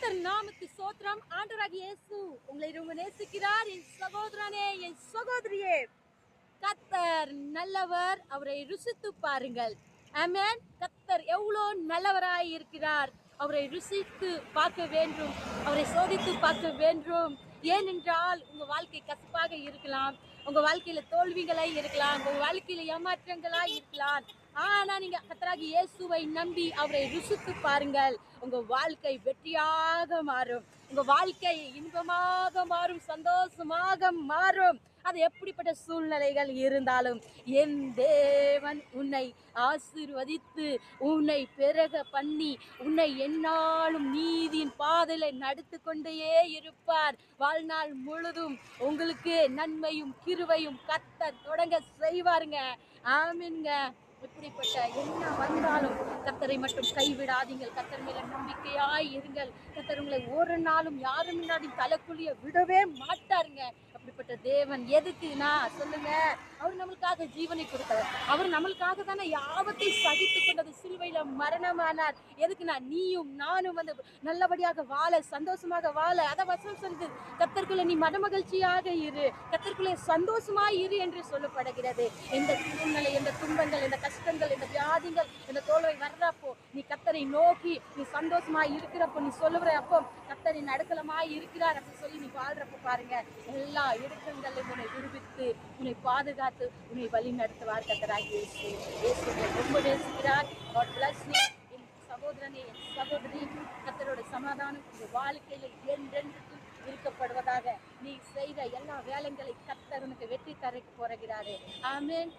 கர்த்தர் நாமத்து சோத்திரம். ஆண்டவராகிய இயேசு உங்களை ரொம்ப நேசிக்கிறார். என் சகோதரனே, என் சகோதரியே, கர்த்தர் நல்லவர். அவரை ருசித்து பாருங்கள். ஆமென். கர்த்தர் எவ்வளோ நல்லவராய் இருக்கிறார். அவரை ருசித்து பார்க்க வேண்டும், அவரை சோதித்து பார்க்க வேண்டும். ஏனென்றால் உங்க வாழ்க்கை கசப்பாக இருக்கலாம், உங்க வாழ்க்கையில தோல்விகளை இருக்கலாம், உங்க வாழ்க்கையில ஏமாற்றங்களாய் இருக்கலாம். ஆனா நீங்க கர்த்தராகிய இயேசுவை நம்பி அவரை ருசித்து பாருங்கள். உங்க வாழ்க்கை வெற்றியாக மாறும், உங்க வாழ்க்கை இன்பமாக மாறும், சந்தோஷமாக மாறும். அது எப்படிப்பட்ட சூழ்நிலைகள் இருந்தாலும் என் தேவன் உன்னை ஆசீர்வதித்து உன்னை பெருக பண்ணி உன்னை எந்நாளும் நீதியின் பாதையில நடத்து கொண்டே இருப்பார். வாழ்நாள் முழுதும் உங்களுக்கு நன்மையும் கிருபையும் கர்த்தர் தொடங்க செய்வாருங்க. ஆமீன்ங்க. இப்படிப்பட்ட என்ன வந்தாலும் கர்த்தரை மட்டும் கைவிடாதீங்கள். கர்த்தர் மேல நம்பிக்கையாய் இருங்கள். கர்த்தர் உங்களை ஒரு நாளும் யாரும் முன்னாடி தலைக்குழிய விடவே மாட்டாருங்க. அப்படிப்பட்ட தேவன் எதுக்கு நான் சொல்லுங்க, அவர் நம்மளுக்காக ஜீவனை கொடுத்தவர். அவர் நம்மளுக்காக தானே யாவத்தை சகித்து கொண்டது, சிலுவையில மரணமானார். எதுக்குன்னா நீயும் நானும் வந்து நல்லபடியாக வாழ, சந்தோஷமாக வாழ. அத வசனம் சொல்லுது, கர்த்தருக்குள்ள நீ மனமகிழ்ச்சியாக இரு, கர்த்தருக்குள்ள சந்தோஷமாய் இரு என்று சொல்லப்படுகிறது. இந்த சூழ்நிலை, இந்த துன்பங்கள், இந்த கஷ்டங்கள், இந்த வியாதிகள், இந்த தோல்வை வர்றப்போ நீ கர்த்தரை நோக்கி நீ சந்தோஷமாய் இருக்கிறப்போ, நீ சொல்லுறப்போ கர்த்தரின் அடைக்கலமாய் இருக்கிறார் அப்படி சொல்லி நீ வாழ்றப்போ பாருங்க, எல்லா இடுக்கங்களிலும் உன்னை விடுவித்து உன்னை பாதுகாத்து உன்னை வழி நடத்துவார் கர்த்தராகிய இயேசு. இயேசு உன்னை ரொம்ப நேசிக்கிறார். God bless you. என் சகோதரனே, என் சகோதரி, கர்த்தரோட சமாதானம் உங்க வாழ்க்கையில என்றென்றும் இருக்கப்படுவதாக. நீ செய்த எல்லா வேலைகளை கர்த்தர் உனக்கு வெற்றி தர போகிறாரு. ஆமென்.